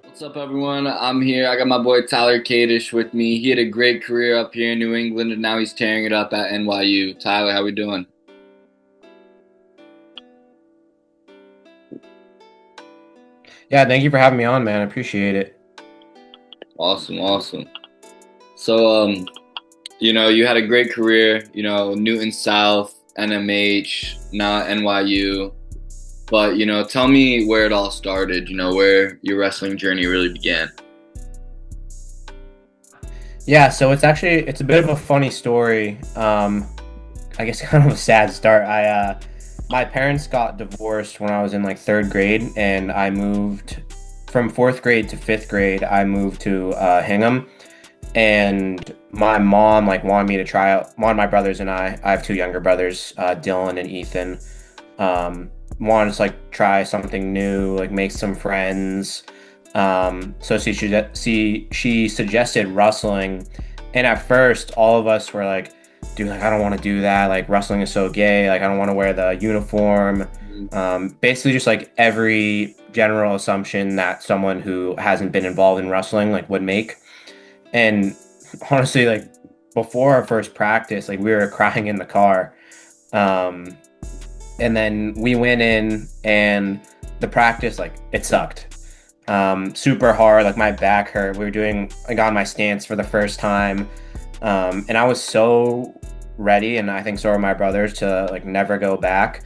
What's up, everyone? I'm here. I got my boy Tyler Kadish with me. He had a great career up here in New England, and now he's tearing it up at NYU. Tyler, how we doing? Yeah, thank you for having me on, man. I appreciate it. Awesome, awesome. So, you had a great career. Newton South, NMH, now NYU. But tell me where it all started. Where your wrestling journey really began. Yeah, so it's a bit of a funny story. I guess kind of a sad start. My parents got divorced when I was in like third grade, and I moved from fourth grade to fifth grade. I moved to Hingham, and my mom like wanted me to try out. One of my brothers and I have two younger brothers, Dylan and Ethan. Wanted to like try something new, like make some friends. So she suggested wrestling, and at first all of us were like, "Dude, like I don't want to do that. Like wrestling is so gay. Like I don't want to wear the uniform." Basically, just like every general assumption that someone who hasn't been involved in wrestling like would make. And honestly, like before our first practice, like we were crying in the car. Um, and then we went in, and the practice like it sucked. Super hard, like my back hurt. We were doing like on my stance for the first time. And I was so ready, and I think so were my brothers, to like never go back.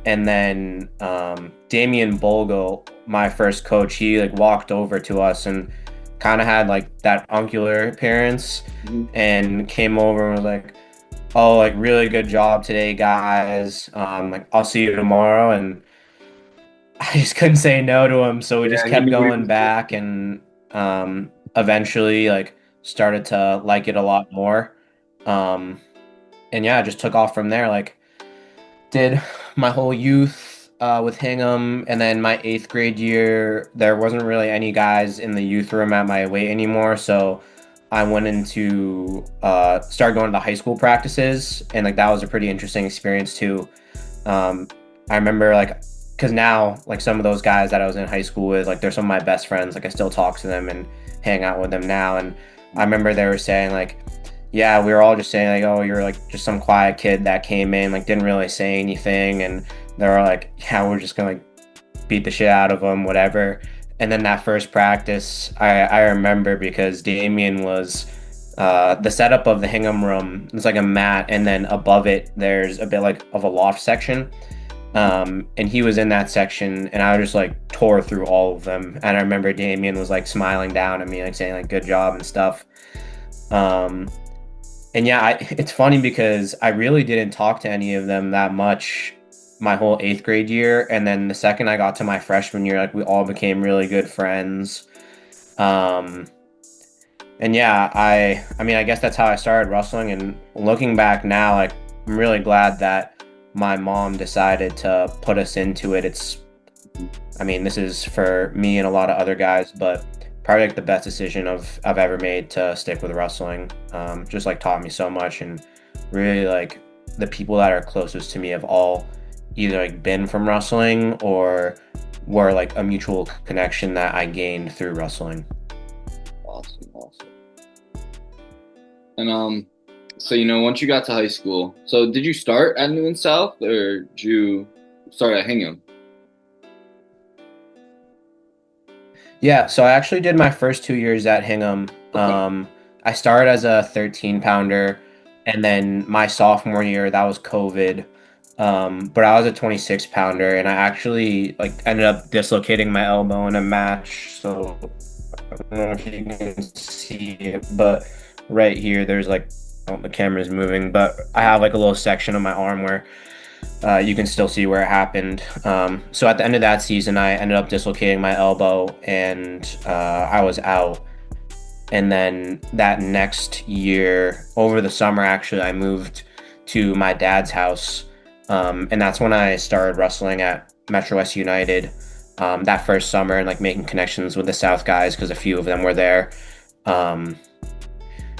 And then Damian Bogle, my first coach, he like walked over to us and kind of had like that uncular appearance, Mhm. and came over and was like, "Oh, like really good job today, guys. Like I'll see you tomorrow." And I just couldn't say no to him, so we just Yeah, he kept knew what he going was doing. back, and eventually like started to like it a lot more. Um, and yeah, I just took off from there. Like did my whole youth with Hingham, and then my eighth grade year, there wasn't really any guys in the youth room at my weight anymore, so I went into started going to the high school practices, and like that was a pretty interesting experience too. Um, I remember like because now like some of those guys that I was in high school with, like they're some of my best friends. Like I still talk to them and hang out with them now, and I remember they were saying like, yeah, we were all just saying like, "Oh, you're like just some quiet kid that came in, like didn't really say anything," and they were like, "Yeah, we're just gonna like beat the shit out of them, whatever." And then that first practice, I remember because Damien was the setup of the Hingham room. It's like a mat, and then above it, there's a bit like of a loft section. And he was in that section, and I just like tore through all of them. And I remember Damien was like smiling down at me, like saying like "good job" and stuff. Um, and yeah, it's funny because I really didn't talk to any of them that much my whole eighth grade year, and then the second I got to my freshman year, like we all became really good friends. Um, and yeah, I mean, I guess that's how I started wrestling. And looking back now, like I'm really glad that my mom decided to put us into it. I mean, this is for me and a lot of other guys, but probably like the best decision I've ever made to stick with wrestling. Just like taught me so much, and really like the people that are closest to me have all either like been from wrestling or were like a mutual connection that I gained through wrestling. Awesome, awesome. And so once you got to high school, so did you start at Newton South or did you start at Hingham? Yeah, so I actually did my first 2 years at Hingham. Okay. I started as a 13 pounder, and then my sophomore year, that was COVID. But I was a 26 pounder, and I actually like ended up dislocating my elbow in a match. So I don't know if you can see it, but right here, there's like, oh, the camera's moving, but I have like a little section of my arm where you can still see where it happened. So at the end of that season, I ended up dislocating my elbow, and I was out. And then that next year, over the summer, actually, I moved to my dad's house. And that's when I started wrestling at Metro West United that first summer, and like making connections with the South guys because a few of them were there. Um,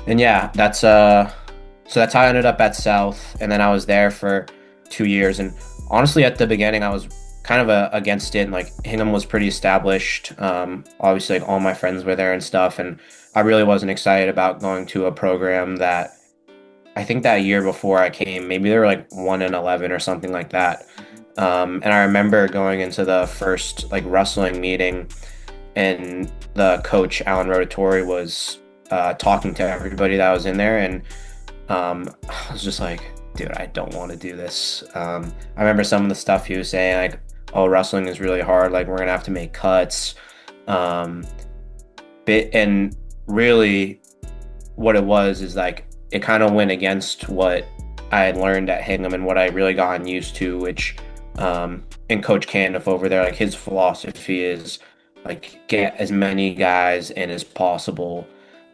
and yeah, that's so that's how I ended up at South. And then I was there for 2 years. And honestly, at the beginning, I was kind of against it. And, like Hingham was pretty established. Obviously, like all my friends were there and stuff, and I really wasn't excited about going to a program that I think that year before I came, maybe they were like 1-11 or something like that. And I remember going into the first like wrestling meeting, and the coach Alan Rotatori was talking to everybody that was in there, and I was just like, dude, I don't want to do this. I remember some of the stuff he was saying, like, oh, wrestling is really hard. Like, we're gonna have to make cuts. Um, and really, what it was is like it kind of went against what I had learned at Hingham and what I really gotten used to, which and Coach Caniff over there, like his philosophy is like get as many guys in as possible.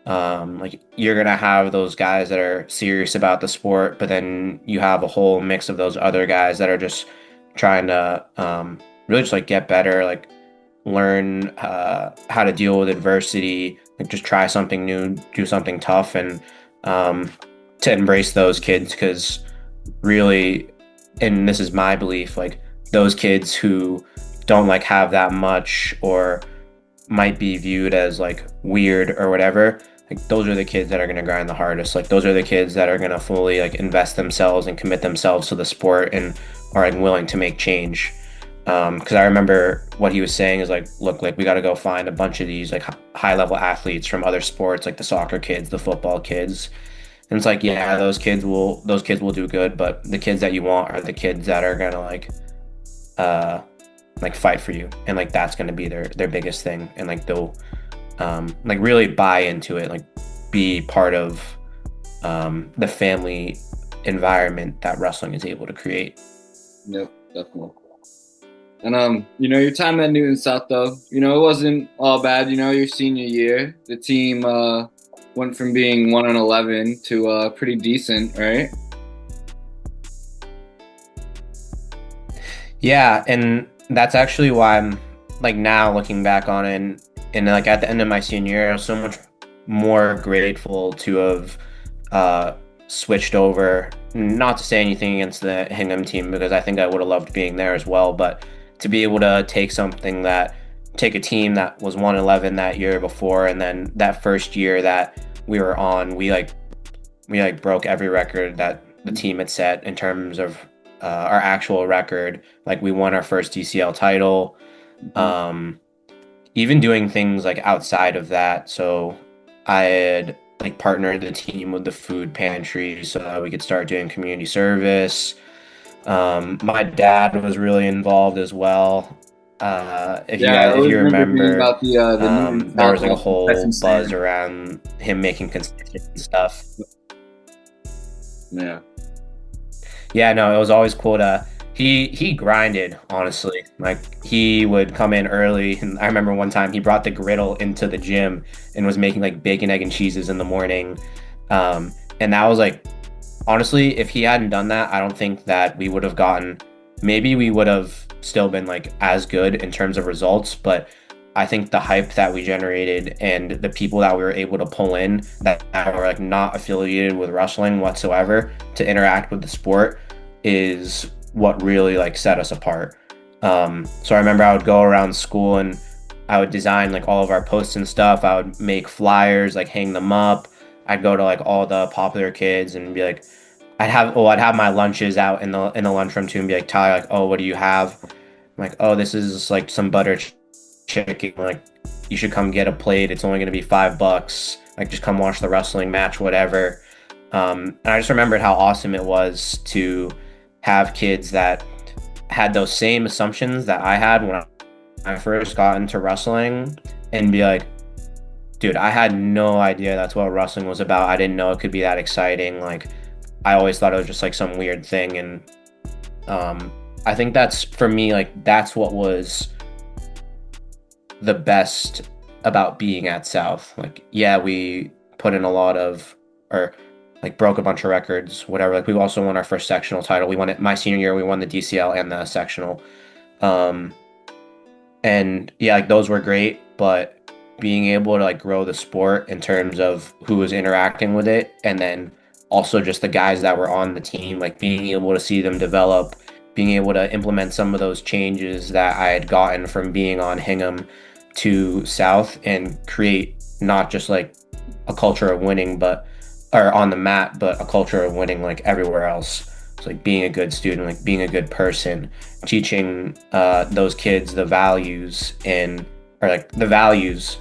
Like you're gonna have those guys that are serious about the sport, but then you have a whole mix of those other guys that are just trying to really just like get better, like learn how to deal with adversity, like just try something new, do something tough, and to embrace those kids because really, and this is my belief, like those kids who don't like have that much or might be viewed as like weird or whatever, like those are the kids that are going to grind the hardest. Like those are the kids that are going to fully like invest themselves and commit themselves to the sport and are like willing to make change. Because I remember what he was saying is like, look, like we got to go find a bunch of these like high level athletes from other sports, like the soccer kids, the football kids. And it's like, yeah, those kids will do good, but the kids that you want are the kids that are gonna uh like fight for you, and like that's gonna be their biggest thing, and like they'll like really buy into it, like be part of the family environment that wrestling is able to create. Yep, definitely. And your time at Newton South though, it wasn't all bad. Your senior year, the team went from being 1-11 to pretty decent, right? Yeah, and that's actually why I'm like now looking back on it, and like at the end of my senior year, I was so much more grateful to have switched over. Not to say anything against the Hingham team because I think I would have loved being there as well, but to be able to take a team that was 1-11 that year before, and then that first year that we were on, we broke every record that the team had set in terms of our actual record. Like we won our first DCL title. Even doing things like outside of that. So I had like partnered the team with the food pantry so that we could start doing community service. My dad was really involved as well. If you remember, about the there was like a whole buzz around him making concessions and stuff. Yeah. Yeah, no, it was always cool to. He grinded, honestly. Like he would come in early, and I remember one time he brought the griddle into the gym and was making like bacon, egg, and cheeses in the morning. And that was like, honestly, if he hadn't done that, I don't think that we would have gotten. Maybe we would have still been like as good in terms of results, but I think the hype that we generated and the people that we were able to pull in that were like not affiliated with wrestling whatsoever to interact with the sport is what really like set us apart. So I remember I would go around school and I would design like all of our posts and stuff. I would make flyers, like hang them up. I'd go to like all the popular kids and be like, I'd have my lunches out in the lunchroom too and be like, Tyler, like, oh, what do you have? I'm like, oh, this is like some butter chicken. Like, you should come get a plate. It's only gonna be $5. Like, just come watch the wrestling match, whatever. And I just remembered how awesome it was to have kids that had those same assumptions that I had when I first got into wrestling and be like, dude, I had no idea that's what wrestling was about. I didn't know it could be that exciting. Like, I always thought it was just like some weird thing. And I think that's, for me, like, that's what was the best about being at South. Like, yeah, we put in a lot of, or like broke a bunch of records, whatever. Like we also won our first sectional title. We won it my senior year. We won the DCL and the sectional. And yeah, like those were great, but being able to like grow the sport in terms of who was interacting with it, and then also just the guys that were on the team, like being able to see them develop being able to implement some of those changes that I had gotten from being on Hingham to South and create not just like a culture of winning, but or on the mat, but a culture of winning like everywhere else. So like being a good student, like being a good person, teaching those kids the values and or like the values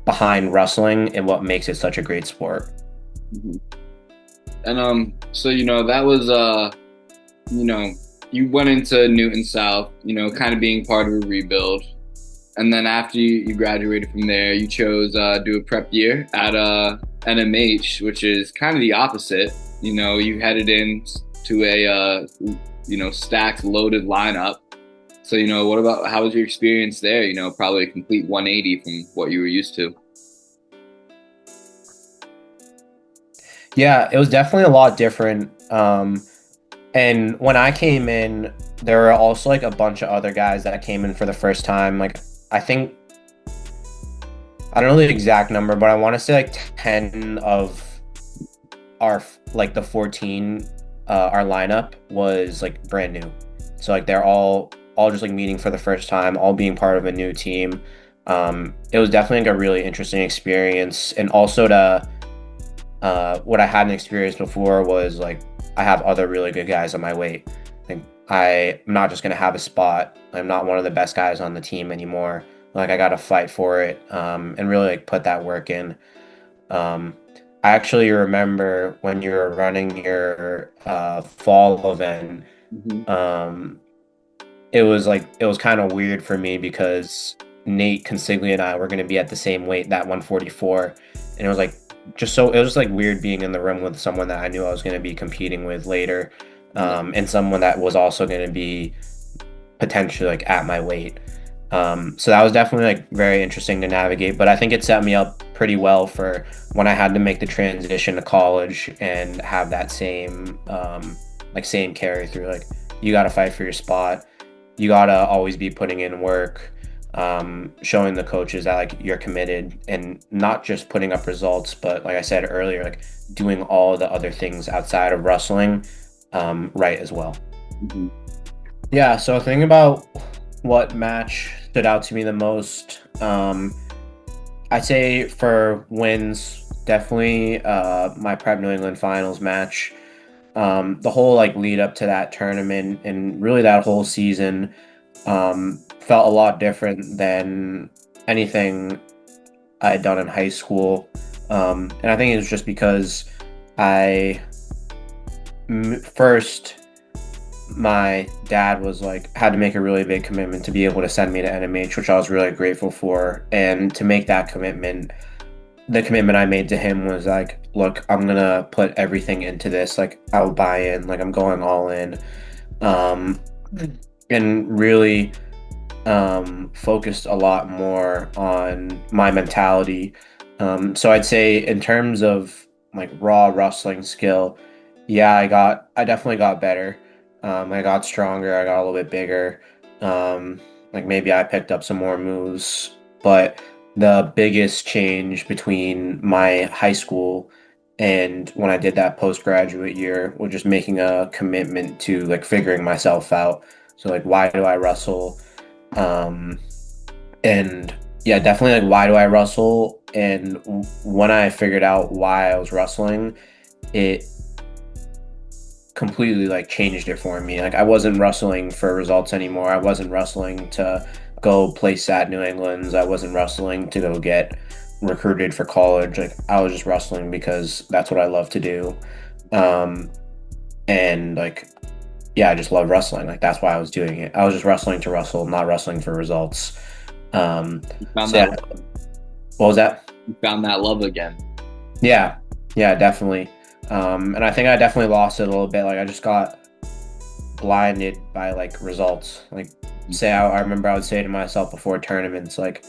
behind wrestling and what makes it such a great sport. Mhm. And so that was you went into Newton South, kind of being part of a rebuild. And then after you graduated from there, you chose do a prep year at NMH, which is kind of the opposite. You headed in to a stacked, loaded lineup. So how was your experience there? Probably a complete 180 from what you were used to. Yeah, it was definitely a lot different. And when I came in, there were also like a bunch of other guys that came in for the first time. Like I think I don't know the exact number, but I want to say like 10 of our like the 14 our lineup was like brand new. So like they're all just like meeting for the first time, all being part of a new team. It was definitely like a really interesting experience, and also to what I hadn't experienced before was like I have other really good guys on my weight. Like I'm not just gonna have a spot. I'm not one of the best guys on the team anymore. Like I got to fight for it, and really like put that work in. I actually remember when you were running your fall event. Mm-hmm. Um, it was kind of weird for me because Nate Consigli and I were going to be at the same weight, that 144, and it was like it was just like weird being in the room with someone that I knew I was going to be competing with later, and someone that was also going to be potentially like at my weight. So that was definitely like very interesting to navigate, but I think it set me up pretty well for when I had to make the transition to college and have that same same carry through. Like you got to fight for your spot. You got to always be putting in work, showing the coaches that like you're committed and not just putting up results, but like I said earlier, like doing all the other things outside of wrestling, right as well. Mm-hmm. Yeah. So thinking about what match stood out to me the most, I'd say for wins, definitely my Prep New England Finals match. The whole like lead up to that tournament and really that whole season felt a lot different than anything I had done in high school. And I think it was just because first my dad was like had to make a really big commitment to be able to send me to NMH, which I was really grateful for. And to make that commitment, the commitment I made to him was like, look, I'm gonna put everything into this. Like I'll buy in, like I'm going all in. And really focused a lot more on my mentality. So I'd say in terms of like raw wrestling skill, yeah, I definitely got better. I got stronger. I got a little bit bigger. Like maybe I picked up some more moves, but the biggest change between my high school and when I did that postgraduate year was just making a commitment to like figuring myself out. So like, why do I wrestle? And yeah, definitely like, why do I wrestle? And when I figured out why I was wrestling, it completely like changed it for me. Like I wasn't wrestling for results anymore. I wasn't wrestling to go play SAT New England's. I wasn't wrestling to go get recruited for college. Like I was just wrestling because that's what I love to do. And like, yeah, I just love wrestling. Like that's why I was doing it. I was just wrestling to wrestle, not wrestling for results. You found So yeah. that. What was that? You found that love again. Yeah, definitely. And I think I definitely lost it a little bit. Like I just got blinded by like results. Like say I remember I would say to myself before tournaments, like,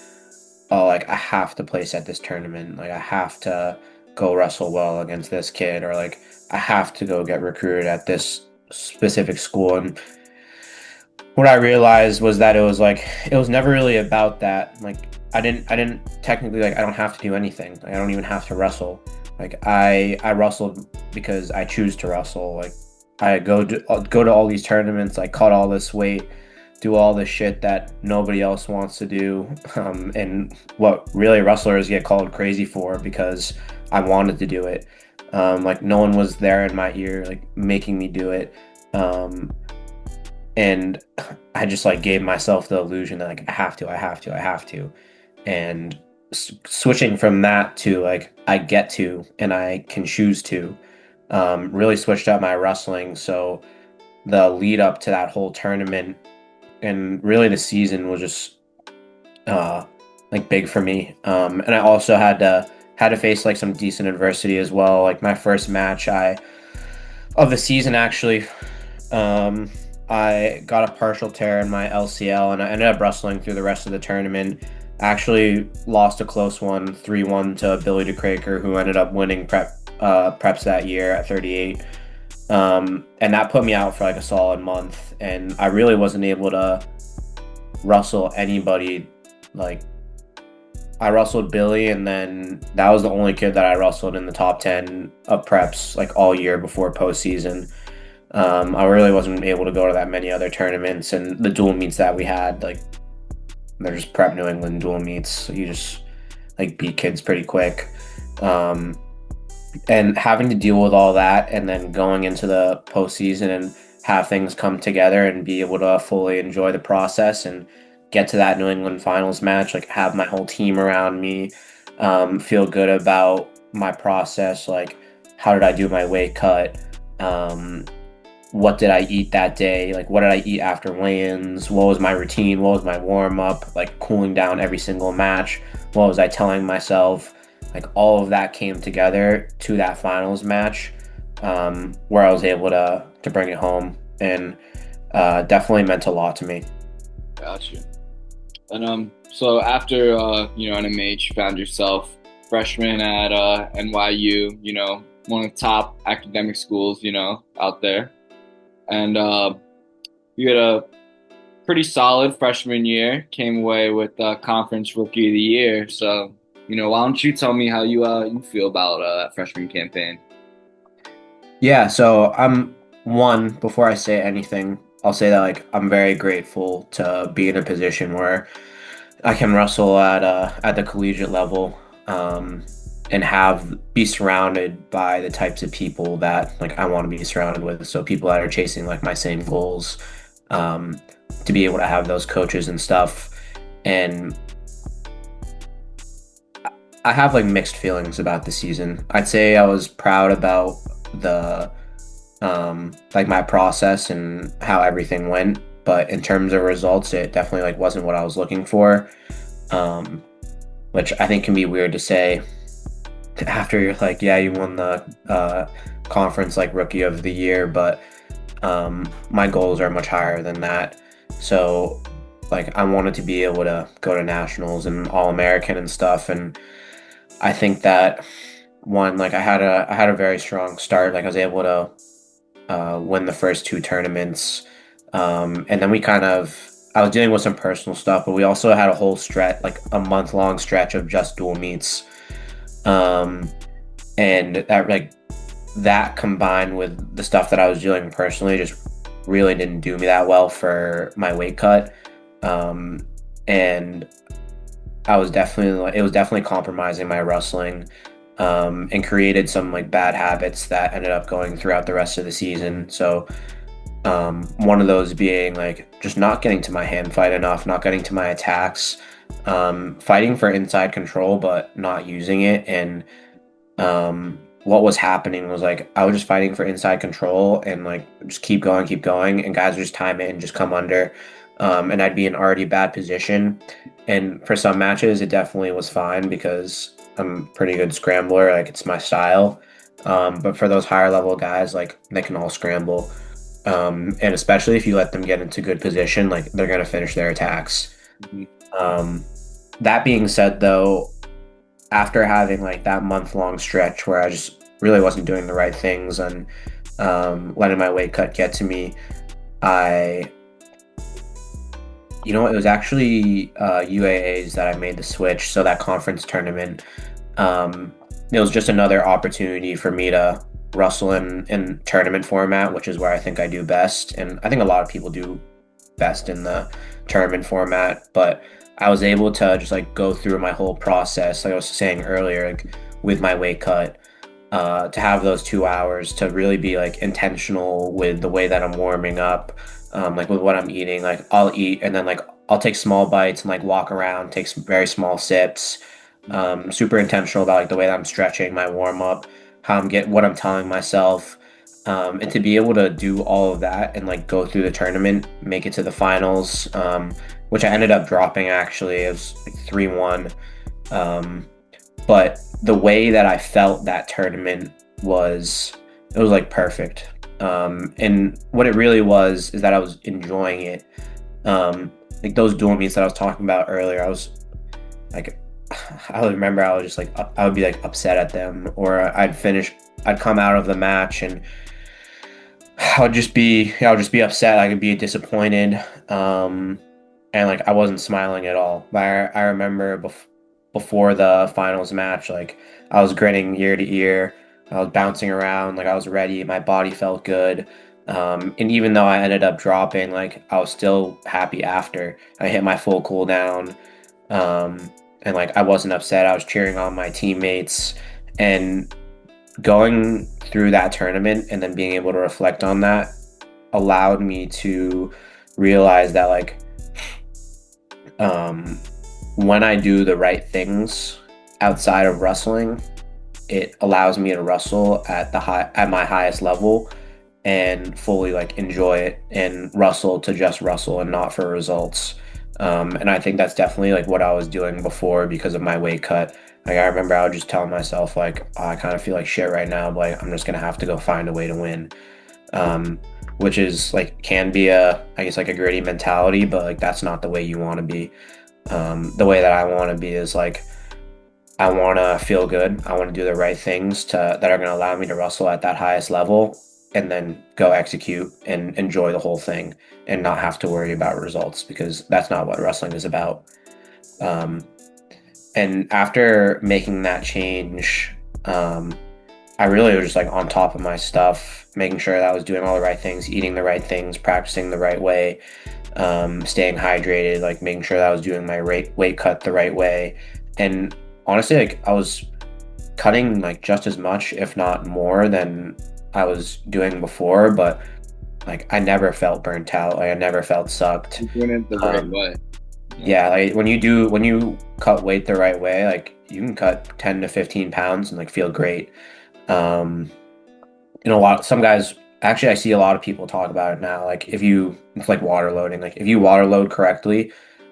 oh, like I have to place at this tournament. Like I have to go wrestle well against this kid, or like I have to go get recruited at this specific school. And what I realized was that it was never really about that. Like I didn't technically, like I don't have to do anything. Like I don't even have to wrestle. Like I wrestled because I choose to wrestle. Like I go to all these tournaments, I cut all this weight, do all this shit that nobody else wants to do, and what really wrestlers get called crazy for because I wanted to do it. Like no one was there in my ear, like making me do it. Um, and I just like gave myself the illusion that like I have to, I have to, I have to, and switching from that to like I get to and I can choose to, really switched up my wrestling. So the lead up to that whole tournament and really the season was just uh like big for me. And I also had to face like some decent adversity as well. Like my first match I of the season actually, um I got a partial tear in my LCL and I ended up wrestling through the rest of the tournament. Actually lost a close one, 3-1 to Billy DeCraker, who ended up winning preps that year at 38. And that put me out for like a solid month, and I really wasn't able to wrestle anybody. Like I wrestled Billy, and then that was the only kid that I wrestled in the top 10 of preps like all year before postseason. I really wasn't able to go to that many other tournaments, and the dual meets that we had, like they're just prep New England dual meets. So you just like beat kids pretty quick. And having to deal with all that and then going into the postseason and have things come together and be able to fully enjoy the process and get to that New England finals match, like have my whole team around me, feel good about my process, like how did I do my weight cut, what did I eat that day, like what did I eat after weigh-ins, what was my routine, what was my warm-up, like cooling down every single match, what was I telling myself. Like all of that came together to that finals match, where I was able to bring it home, and definitely meant a lot to me. Gotcha. And so after NMH, found yourself freshman at NYU, one of the top academic schools, out there, and you had a pretty solid freshman year. Came away with conference rookie of the year. So why don't you tell me how you feel about that freshman campaign? Yeah, so before I say anything, I'll say that like I'm very grateful to be in a position where I can wrestle at the collegiate level, and be surrounded by the types of people that like I want to be surrounded with. So people that are chasing like my same goals, to be able to have those coaches and stuff. And I have like mixed feelings about the season. I'd say I was proud about the like my process and how everything went, but in terms of results, it definitely like wasn't what I was looking for. Which I think can be weird to say after you're like, yeah, you won the conference like rookie of the year, but my goals are much higher than that. So like I wanted to be able to go to nationals and All-American and stuff, and I think that like I had a very strong start. Like I was able to win the first two tournaments, and then I was dealing with some personal stuff, but we also had a whole stretch, like a month-long stretch of just dual meets, and that combined with the stuff that I was dealing personally just really didn't do me that well for my weight cut, and it was definitely compromising my wrestling, and created some like bad habits that ended up going throughout the rest of the season. So one of those being like just not getting to my hand fight enough, not getting to my attacks, fighting for inside control but not using it. And what was happening was like I was just fighting for inside control and like just keep going, and guys would just time it and just come under, and I'd be in already bad position. And for some matches it definitely was fine because I'm a pretty good scrambler, like it's my style, but for those higher level guys, like they can all scramble, and especially if you let them get into good position, like they're going to finish their attacks. That being said though, after having like that month-long stretch where I just really wasn't doing the right things and letting my weight cut get to me, it was actually UAAs that I made the switch. So that conference tournament, it was just another opportunity for me to wrestle in tournament format, which is where I think I do best. And I think a lot of people do best in the tournament format, but I was able to just like go through my whole process, like I was saying earlier, like with my weight cut, to have those 2 hours to really be like intentional with the way that I'm warming up, like with what I'm eating. Like I'll eat and then like I'll take small bites and like walk around, take some very small sips. Super intentional about like the way that I'm stretching my warm up, how I'm what I'm telling myself, and to be able to do all of that and like go through the tournament, make it to the finals, which I ended up dropping actually. It was like 3-1. But the way that I felt that tournament was, it was like perfect. And what it really was is that I was enjoying it. Like those dual meets that I was talking about earlier, I was like, I would remember I was just like, I would be like upset at them, or I'd come out of the match and I would just be upset. I could be disappointed. And like I wasn't smiling at all. But I remember before the finals match, like I was grinning ear to ear. I was bouncing around, like I was ready. My body felt good. And even though I ended up dropping, like I was still happy after I hit my full cooldown. And like I wasn't upset. I was cheering on my teammates, and going through that tournament and then being able to reflect on that allowed me to realize that like um, when I do the right things outside of wrestling, it allows me to wrestle at my highest level and fully like enjoy it and wrestle to just wrestle and not for results. And I think that's definitely like what I was doing before because of my weight cut. Like I remember I would just tell myself like, oh, I kind of feel like shit right now, but like I'm just gonna have to go find a way to win. Um, which is like can be I guess like a gritty mentality, but like that's not the way you want to be. The way that I want to be is like I want to feel good. I want to do the right things that are going to allow me to wrestle at that highest level, and then go execute and enjoy the whole thing and not have to worry about results, because that's not what wrestling is about. Um, and after making that change, I really was just like on top of my stuff, making sure that I was doing all the right things, eating the right things, practicing the right way, staying hydrated, like making sure that I was doing my weight cut the right way. And honestly, like I was cutting like just as much, if not more, than I was doing before, but like I never felt burnt out. Like I never felt sucked. You're doing it the right way. Yeah, like when you cut weight the right way, like you can cut 10 to 15 pounds and like feel great. Um, some guys actually I see a lot of people talk about it now. Like it's like water loading. Like if you water load correctly,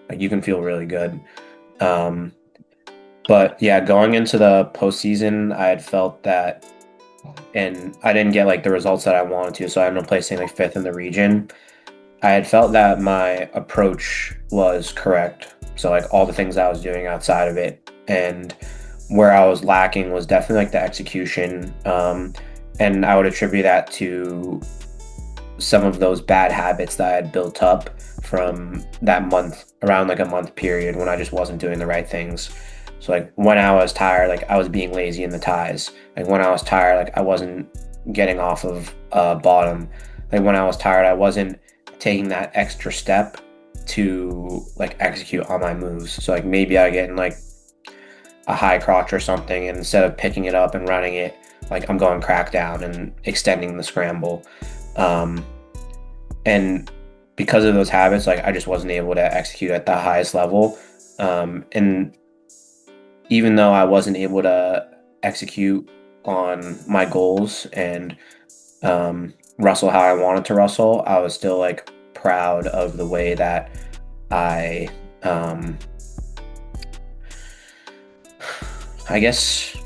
like you can feel really good. Um, but yeah, going into the postseason, I had felt that, and I didn't get like the results that I wanted to, so I ended up placing like fifth in the region. I had felt that my approach was correct. So like all the things I was doing outside of it, and where I was lacking was definitely like the execution. And I would attribute that to some of those bad habits that I had built up from that month, around like a month period when I just wasn't doing the right things. So like when I was tired, like I was being lazy in the ties. Like when I was tired, like I wasn't getting off of bottom. Like when I was tired, I wasn't taking that extra step to like execute on my moves. So like maybe I get in like a high crotch or something, and instead of picking it up and running it, like I'm going crackdown and extending the scramble. And because of those habits, like I just wasn't able to execute at the highest level. And even though I wasn't able to execute on my goals and wrestle how I wanted to wrestle, I was still like proud of the way that I I guess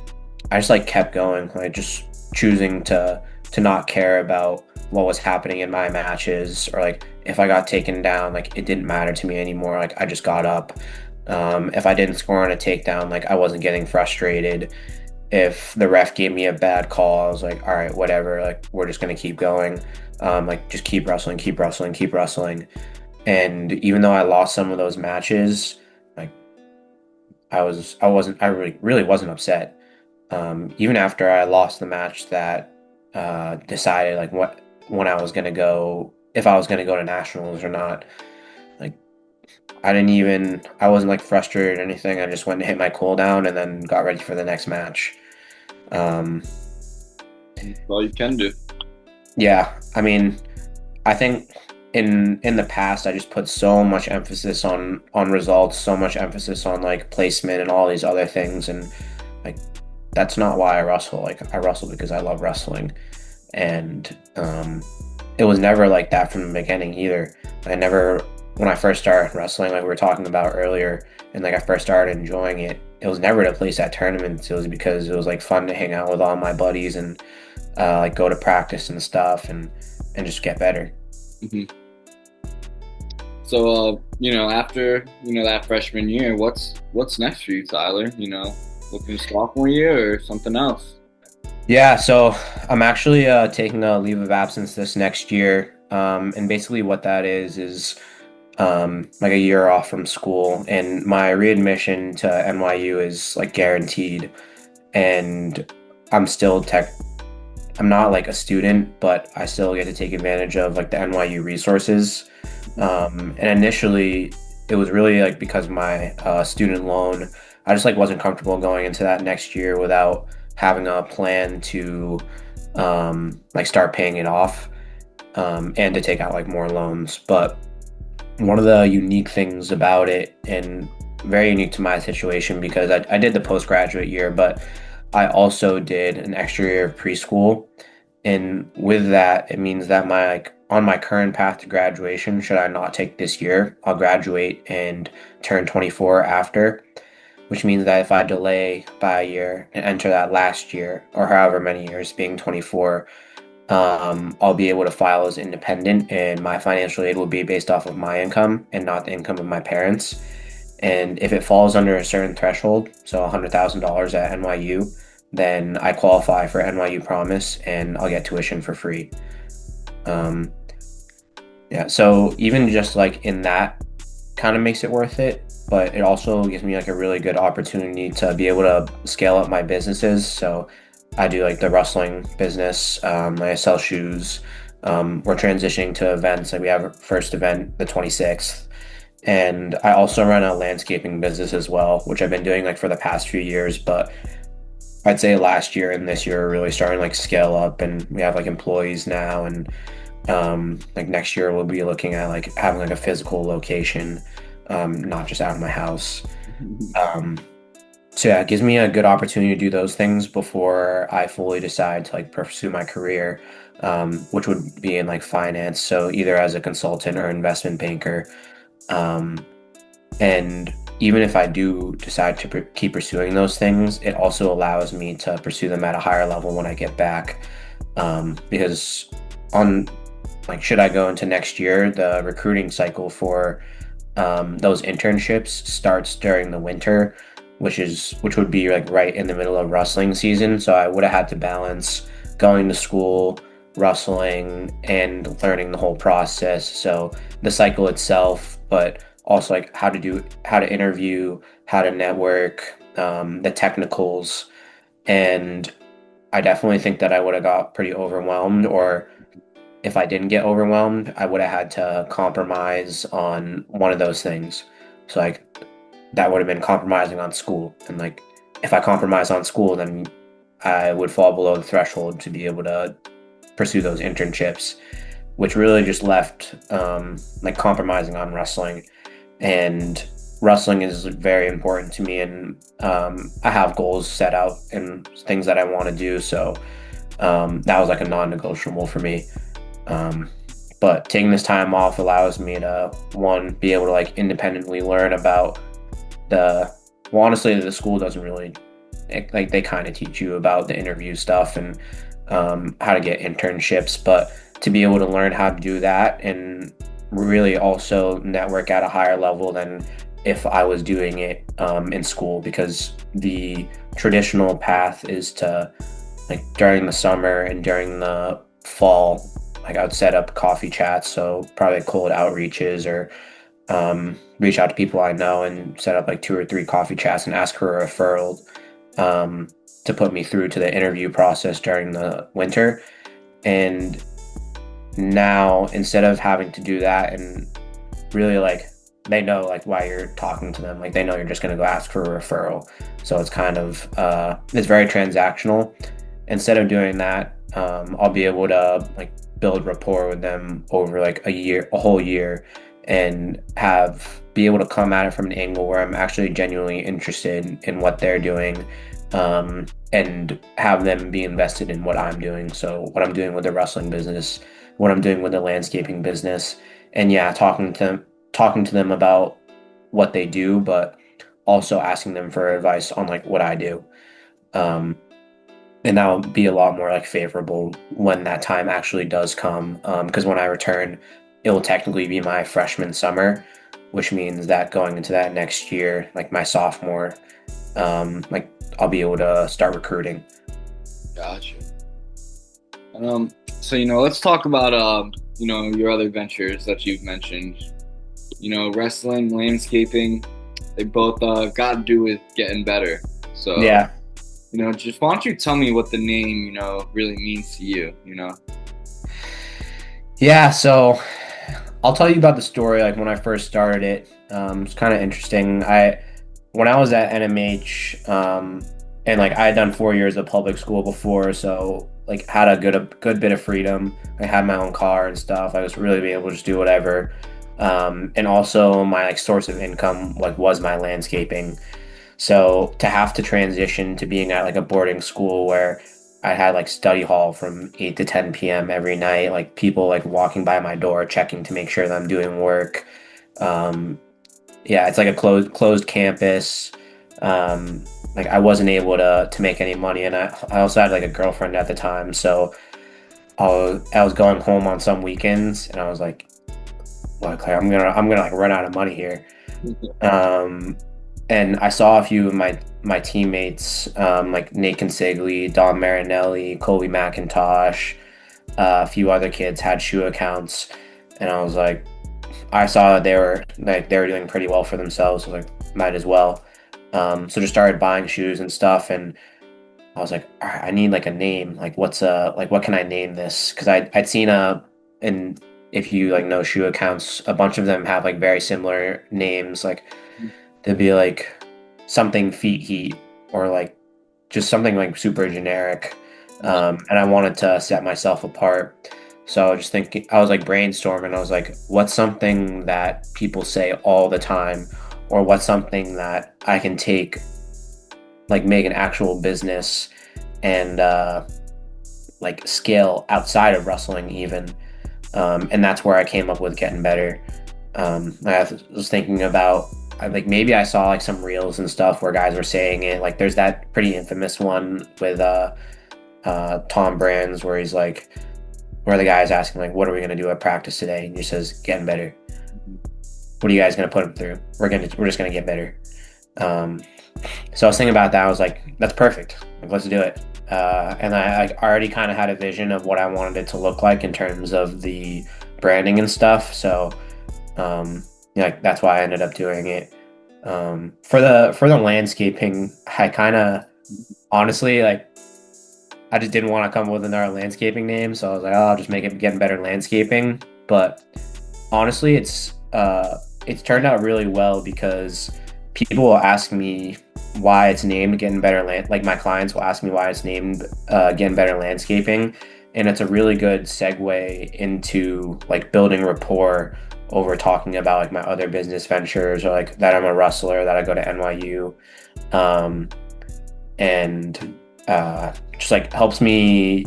I just like kept going, like just choosing to not care about what was happening in my matches, or like if I got taken down, like it didn't matter to me anymore. Like I just got up. If I didn't score on a takedown, like I wasn't getting frustrated. If the ref gave me a bad call, I was like, all right, whatever. Like we're just gonna keep going. Like just keep wrestling, keep wrestling, keep wrestling. And even though I lost some of those matches, like I really wasn't upset. Even after I lost the match that decided like when I was gonna go, if I was gonna go to nationals or not. Like I wasn't like frustrated or anything. I just went and hit my cooldown and then got ready for the next match. Um, That's all you can do. yeah, I mean, I think in the past I just put so much emphasis on results, so much emphasis on like placement and all these other things, and like that's not why I wrestle. Like I wrestle because I love wrestling, and it was never like that from the beginning either. I never, when I first started wrestling, like we were talking about earlier, and like I first started enjoying it, it was never to place at tournaments. It was because it was like fun to hang out with all my buddies and like go to practice and stuff and just get better. Hmm. So, after that freshman year, what's next for you, Tyler? Looking sophomore year or something else? Yeah, so I'm actually taking a leave of absence this next year. And basically what that is like a year off from school, and my readmission to NYU is like guaranteed. And I'm still tech I'm not like a student, but I still get to take advantage of like the NYU resources. And initially, it was really like because of my student loan, I just like wasn't comfortable going into that next year without having a plan to like start paying it off and to take out like more loans. But one of the unique things about it, and very unique to my situation, because I did the postgraduate year, but I also did an extra year of preschool. And with that, it means that my like on my current path to graduation, should I not take this year, I'll graduate and turn 24 after, which means that if I delay by a year and enter that last year, or however many years being 24, I'll be able to file as independent, and my financial aid will be based off of my income and not the income of my parents. And if it falls under a certain threshold, so $100,000 at NYU, then I qualify for NYU Promise and I'll get tuition for free. Um, yeah, so even just like in that kind of makes it worth it, but it also gives me like a really good opportunity to be able to scale up my businesses. So I do like the wrestling business. I sell shoes. We're transitioning to events. Like we have our first event the 26th. And I also run a landscaping business as well, which I've been doing like for the past few years. But I'd say last year and this year are really starting to like scale up, and we have like employees now. And like next year we'll be looking at like having like a physical location, not just out of my house. Um, so yeah, it gives me a good opportunity to do those things before I fully decide to like pursue my career, which would be in like finance. So either as a consultant or investment banker. Um, and even if I do decide to keep pursuing those things, it also allows me to pursue them at a higher level when I get back. Because on like, should I go into next year, the recruiting cycle for those internships starts during the winter, which would be like right in the middle of wrestling season. So I would have had to balance going to school, wrestling, and learning the whole process. So the cycle itself, but also like how to interview, how to network, the technicals. And I definitely think that I would have got pretty overwhelmed, or if I didn't get overwhelmed, I would have had to compromise on one of those things. So like that would have been compromising on school. And like if I compromise on school, then I would fall below the threshold to be able to pursue those internships, which really just left like compromising on wrestling. And wrestling is very important to me, and I have goals set out and things that I want to do. So that was like a non-negotiable for me. But taking this time off allows me to, one, be able to like independently learn about well, honestly, the school doesn't really, like they kind of teach you about the interview stuff and how to get internships, but to be able to learn how to do that and really also network at a higher level than if I was doing it in school, because the traditional path is to like during the summer and during the fall, like I would set up coffee chats, so probably cold outreaches or reach out to people I know and set up like 2 or 3 coffee chats and ask for a referral to put me through to the interview process during the winter. And now instead of having to do that and really like they know like why you're talking to them, like they know you're just going to go ask for a referral, so it's kind of it's very transactional. Instead of doing that, I'll be able to like build rapport with them over like a whole year, and have be able to come at it from an angle where I'm actually genuinely interested in what they're doing, and have them be invested in what I'm doing. So what I'm doing with the wrestling business, what I'm doing with the landscaping business, and yeah, talking to them about what they do, but also asking them for advice on like what I do. Um, and that will be a lot more like favorable when that time actually does come. Because when I return, it will technically be my freshman summer, which means that going into that next year, like my sophomore, like I'll be able to start recruiting. Gotcha. So let's talk about your other ventures that you've mentioned. Wrestling, landscaping, they both got to do with getting better. So Yeah. just why don't you tell me what the name really means to you? Yeah, so I'll tell you about the story like when I first started it. It's kind of interesting. When I was at NMH, and like I had done 4 years of public school before, so like had a good bit of freedom. I had my own car and stuff. I was really be able to just do whatever. And also my like source of income like was my landscaping. So to have to transition to being at like a boarding school where I had like study hall from 8 to 10 p.m. every night, like people like walking by my door checking to make sure that I'm doing work. Um, yeah, it's like a closed campus. Like I wasn't able to make any money, and I also had like a girlfriend at the time, so I was going home on some weekends, and I was like I'm gonna like run out of money here. Um, and I saw a few of my teammates, like Nate Consigli, Don Marinelli, Colby McIntosh, a few other kids had shoe accounts, and I was like, I saw that they were doing pretty well for themselves. So like, might as well. So just started buying shoes and stuff, and I was like, all right, I need like a name. Like, what can I name this? Because I'd seen and if you like know shoe accounts, a bunch of them have like very similar names. Like they'd be like something feet heat, or like just something like super generic. And I wanted to set myself apart. So I was just thinking, I was like brainstorming. I was like, what's something that people say all the time, or what's something that I can take, like make an actual business and like scale outside of wrestling even. And that's where I came up with Gettin Better. I was thinking about like maybe I saw like some reels and stuff where guys were saying it. Like there's that pretty infamous one with Tom Brands where he's like, where the guy's asking like, what are we gonna do at practice today? And he says, getting better. What are you guys gonna put him through? We're just gonna get better. So I was thinking about that. I was like, that's perfect. Like, let's do it. And I already kind of had a vision of what I wanted it to look like in terms of the branding and stuff. So yeah, that's why I ended up doing it. For the landscaping, I kind of honestly like I just didn't want to come up with another landscaping name, so I was like, oh, I'll just make it Getting Better Landscaping. But honestly, it's turned out really well because people will ask me why it's named Getting Better like my clients will ask me why it's named Getting Better Landscaping, and it's a really good segue into like building rapport over talking about like my other business ventures, or like that I'm a wrestler, that I go to NYU, and just like helps me,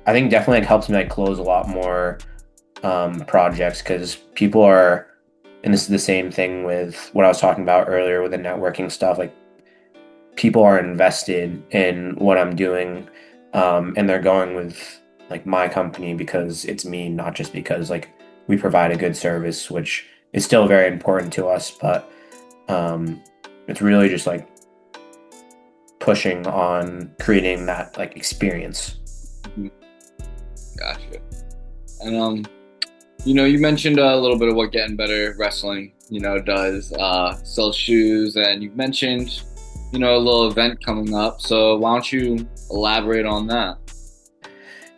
I think definitely like helps me like close a lot more projects, because people are, and this is the same thing with what I was talking about earlier with the networking stuff, like people are invested in what I'm doing, and they're going with like my company because it's me, not just because like we provide a good service, which is still very important to us, but it's really just like pushing on creating that like experience. Gotcha. And you mentioned a little bit of what Gettin Better Wrestling does, sell shoes, and you mentioned a little event coming up, so why don't you elaborate on that?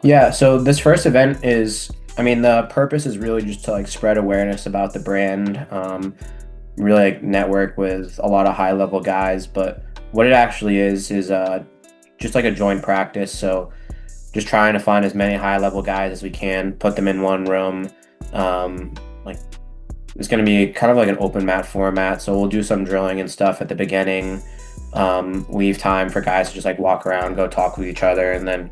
Yeah, so this first event is, I mean, the purpose is really just to like spread awareness about the brand, really like network with a lot of high level guys. But what it actually is just like a joint practice. So just trying to find as many high level guys as we can, put them in one room. Like it's going to be kind of like an open mat format. So we'll do some drilling and stuff at the beginning. Leave time for guys to just like walk around, go talk with each other, and then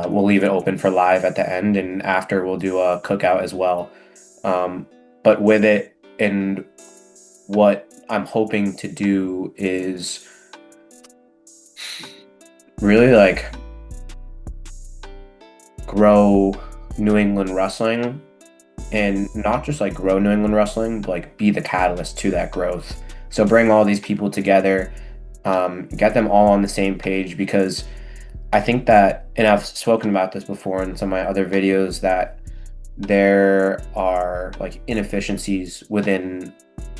we'll leave it open for live at the end, and after we'll do a cookout as well. But with it, and what I'm hoping to do is really like grow New England wrestling, and not just like grow New England wrestling, but like be the catalyst to that growth. So bring all these people together, get them all on the same page, because I think that, and I've spoken about this before in some of my other videos, that there are like inefficiencies within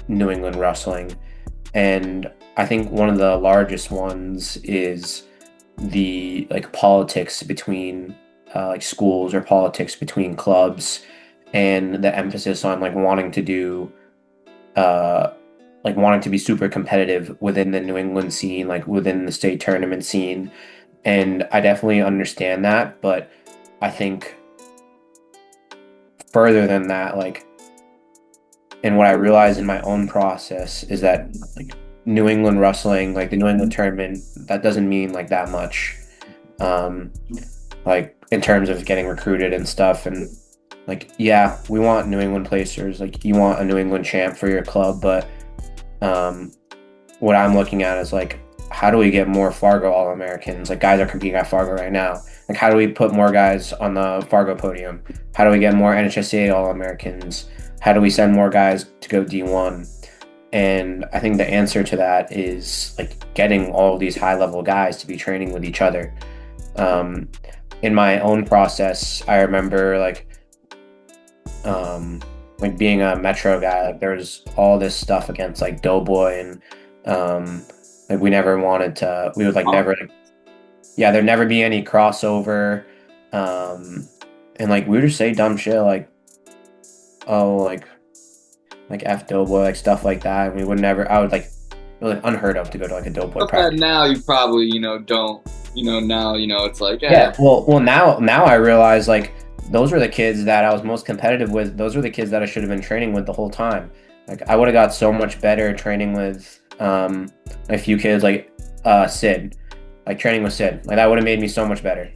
New England wrestling. And I think one of the largest ones is the like politics between like schools, or politics between clubs, and the emphasis on like wanting to do like wanting to be super competitive within the New England scene, like within the state tournament scene. And I definitely understand that, but I think further than that, like, and what I realized in my own process is that like New England wrestling, like the New England tournament, that doesn't mean like that much, like in terms of getting recruited and stuff. And like, yeah, we want New England placers, like you want a New England champ for your club, but what I'm looking at is like, how do we get more Fargo All-Americans? Like guys are competing at Fargo right now. Like how do we put more guys on the Fargo podium? How do we get more NHSCA All-Americans? How do we send more guys to go D1? And I think the answer to that is like getting all these high-level guys to be training with each other. In my own process, I remember like being a Metro guy, like there was all this stuff against like Doughboy, and like we never wanted to, we would like never, yeah, there'd never be any crossover. And like we would just say dumb shit like, oh, like F Doughboy, like stuff like that. And we would never, I would like, it was like unheard of to go to like a Doughboy practice. Now you probably, don't, now, it's like, yeah. Well, now I realize like those were the kids that I was most competitive with. Those were the kids that I should have been training with the whole time. Like I would have got so much better training with a few kids like Sid, like training with Sid. Like that would have made me so much better.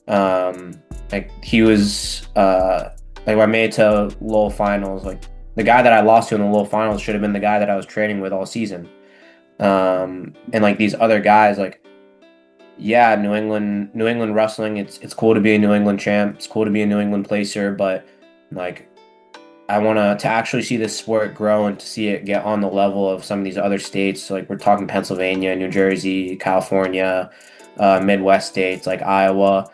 Like he was like I made it to Lowell finals. Like the guy that I lost to in the Lowell finals should have been the guy that I was training with all season. And like these other guys, like yeah, New England wrestling, it's cool to be a New England champ. It's cool to be a New England placer, but like I want to actually see this sport grow and to see it get on the level of some of these other states. So, like we're talking Pennsylvania, New Jersey, California, Midwest states like Iowa,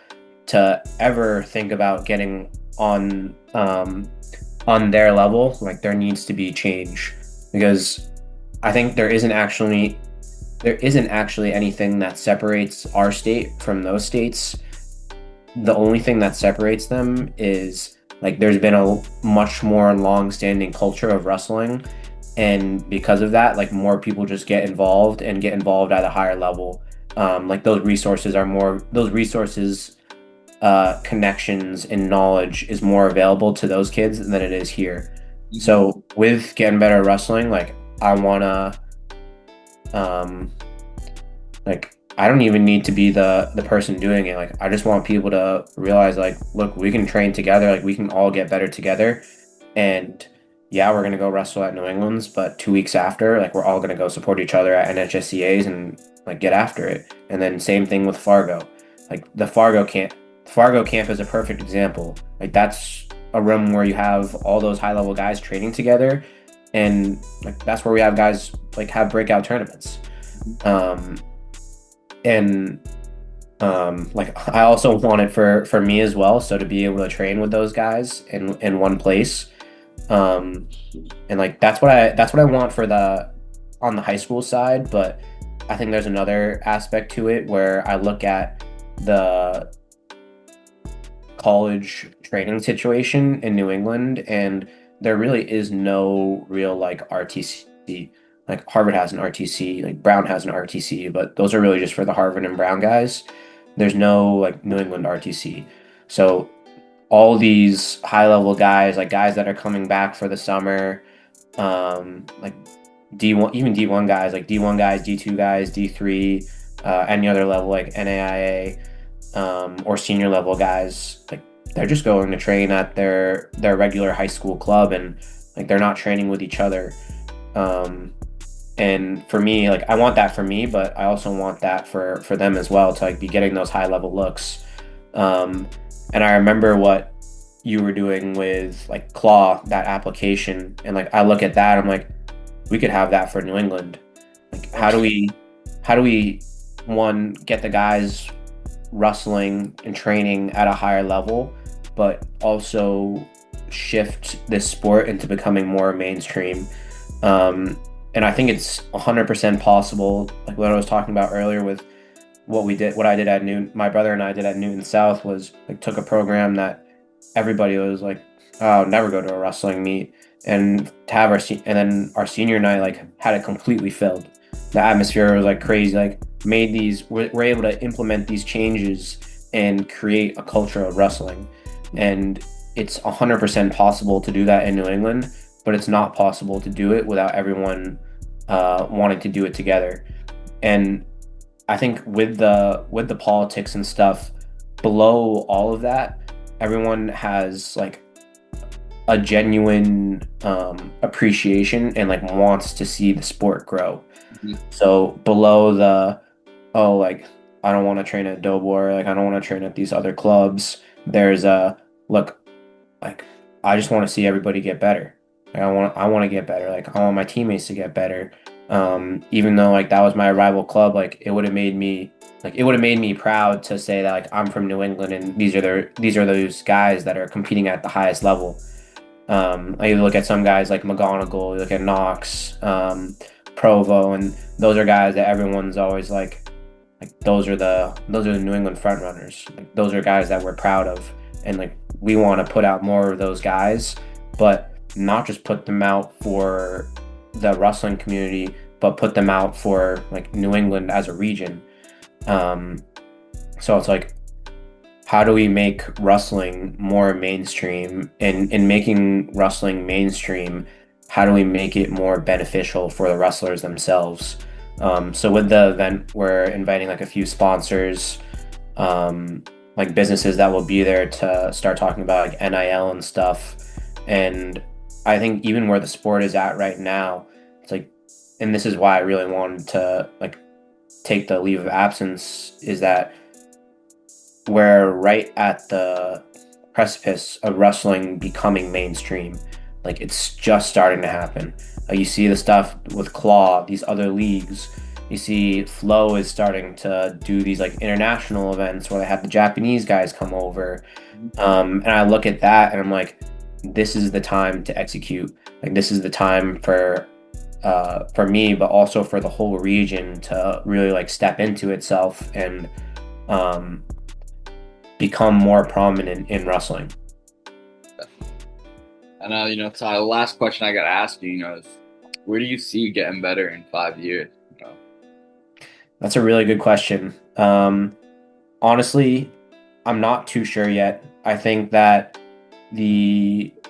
to ever think about getting on their level. Like there needs to be change, because I think there isn't actually anything that separates our state from those states. The only thing that separates them is like there's been a much more long-standing culture of wrestling, and because of that, like more people just get involved at a higher level. Like those resources, connections and knowledge is more available to those kids than it is here. So with Gettin Better Wrestling, like I wanna like I don't even need to be the person doing it. Like I just want people to realize like, look, we can train together, like we can all get better together. And yeah, we're gonna go wrestle at New England's, but 2 weeks after, like we're all gonna go support each other at NHSCA's and like get after it. And then same thing with Fargo. Like the Fargo camp is a perfect example. Like that's a room where you have all those high level guys training together, and like that's where we have guys like have breakout tournaments. And like I also want it for me as well, so to be able to train with those guys in one place, and like that's what I want for on the high school side. But I think there's another aspect to it where I look at college training situation in New England, and there really is no real like RTC. Like Harvard has an RTC, like Brown has an RTC, but those are really just for the Harvard and Brown guys. There's no like New England RTC. So all these high level guys, like guys that are coming back for the summer, like D1, even D1 guys, like D1 guys, D2 guys, D3, any other level like NAIA, or senior level guys, like they're just going to train at their regular high school club, and like they're not training with each other. And for me, like I want that for me, but I also want that for them as well, to like be getting those high level looks. And I remember what you were doing with like Claw, that application, and like I look at that, I'm like, we could have that for New England. Like how do we one, get the guys wrestling and training at a higher level, but also shift this sport into becoming more mainstream. And I think it's 100% possible. Like what I was talking about earlier with what I did at Newton, my brother and I did at Newton South, was like took a program that everybody was like, oh, never go to a wrestling meet, and to have and then our senior night like had it completely filled. The atmosphere was like crazy. Like we're able to implement these changes and create a culture of wrestling, and it's 100% possible to do that in New England, but it's not possible to do it without everyone wanting to do it together. And I think with the politics and stuff below all of that, everyone has like a genuine appreciation and like wants to see the sport grow. Mm-hmm. So below the, oh, like I don't want to train at Dobor, like I don't want to train at these other clubs, there's a look, like I just want to see everybody get better. Like I want to get better. Like I want my teammates to get better. Even though like that was my rival club, like it would have made me proud to say that like I'm from New England and these are those guys that are competing at the highest level. I look at some guys like McGonigal, you look at Knox, Provo, and those are guys that everyone's always like those are the New England front runners. Like those are guys that we're proud of, and like we want to put out more of those guys, but not just put them out for the wrestling community, but put them out for like New England as a region. So it's like, how do we make wrestling more mainstream? And in making wrestling mainstream, how do we make it more beneficial for the wrestlers themselves? So with the event, we're inviting like a few sponsors, like businesses that will be there to start talking about like NIL and stuff. And I think even where the sport is at right now, it's like, and this is why I really wanted to like take the leave of absence, is that we're right at the precipice of wrestling becoming mainstream. Like it's just starting to happen. You see the stuff with Claw, these other leagues. You see Flow is starting to do these like international events where they have the Japanese guys come over. And I look at that and I'm like, this is the time to execute. Like this is the time for me, but also for the whole region to really like step into itself and become more prominent in wrestling. And Ty, the last question I got to ask you, is where do you see you getting better in 5 years? That's a really good question. Honestly, I'm not too sure yet. I think that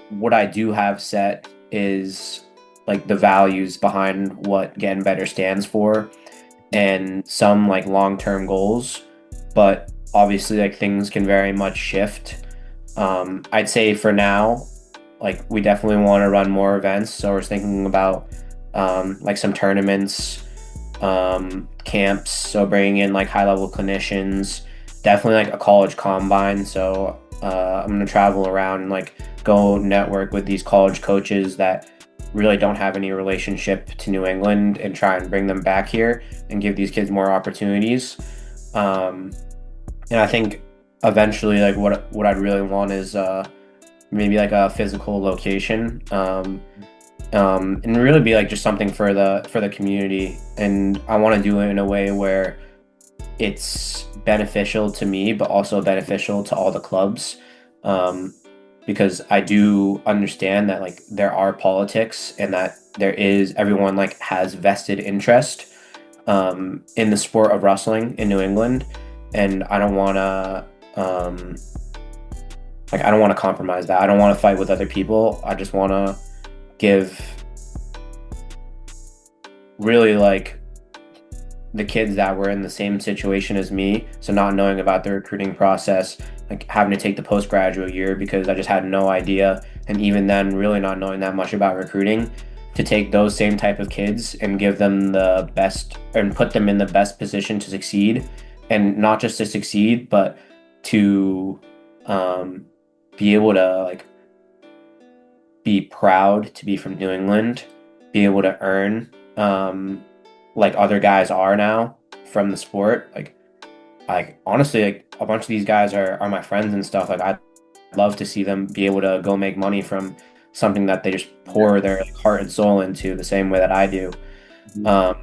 what I do have set is like the values behind what Gettin Better stands for and some like long-term goals, but obviously like things can very much shift. I'd say for now, like we definitely want to run more events, so we're thinking about like some tournaments, camps, so bringing in like high-level clinicians, definitely like a college combine. So I'm going to travel around and like go network with these college coaches that really don't have any relationship to New England and try and bring them back here and give these kids more opportunities. And I think eventually like what I'd really want is maybe like a physical location, and really be like just something for the community. And I want to do it in a way where it's beneficial to me, but also beneficial to all the clubs. because I do understand that like there are politics and that there is everyone like has vested interest in the sport of wrestling in New England, and I don't want to I don't want to compromise that. I don't want to fight with other people. I just want to give really like the kids that were in the same situation as me, so not knowing about the recruiting process, like having to take the postgraduate year because I just had no idea, and even then really not knowing that much about recruiting, to take those same type of kids and give them the best and put them in the best position to succeed, and not just to succeed but to um, be able to like be proud to be from New England, be able to earn like other guys are now from the sport. Like honestly, like a bunch of these guys are my friends and stuff. Like I'd love to see them be able to go make money from something that they just pour their like, heart and soul into the same way that I do. Um,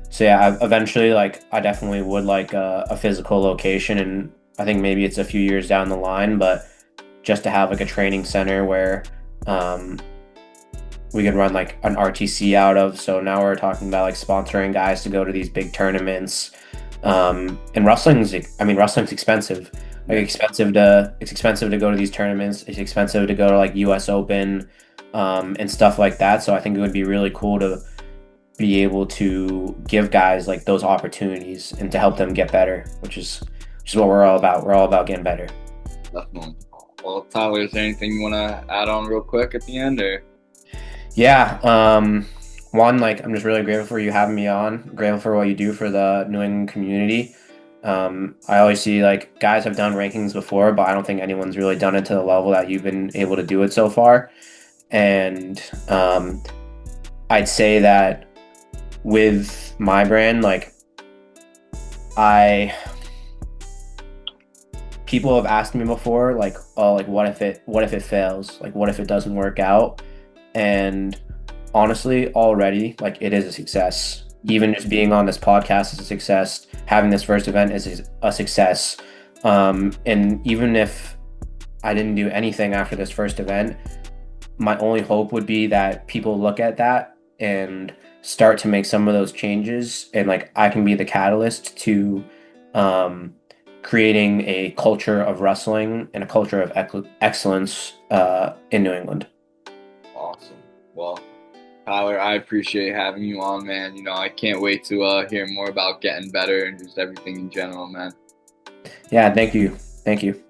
so yeah, eventually, like I definitely would like a physical location, and I think maybe it's a few years down the line, but just to have like a training center where um, we could run like an RTC out of. So now we're talking about like sponsoring guys to go to these big tournaments. And wrestling's expensive. Like it's expensive to go to these tournaments. It's expensive to go to like US Open, and stuff like that. So I think it would be really cool to be able to give guys like those opportunities and to help them get better, which is what we're all about. We're all about getting better. Definitely. Well, Tyler, is there anything you want to add on real quick at the end, or? Yeah. One, like I'm just really grateful for you having me on. Grateful for what you do for the New England community. I always see like guys have done rankings before, but I don't think anyone's really done it to the level that you've been able to do it so far. And I'd say that with my brand, like I people have asked me before, like, oh, like what if it fails? Like what if it doesn't work out? And honestly, already, like it is a success. Even just being on this podcast is a success. Having this first event is a success. And even if I didn't do anything after this first event, my only hope would be that people look at that and start to make some of those changes. And like I can be the catalyst to um, creating a culture of wrestling and a culture of excellence in New England. Awesome. Well, Tyler, I appreciate having you on, man. I can't wait to hear more about getting better and just everything in general, man. Yeah, thank you. Thank you.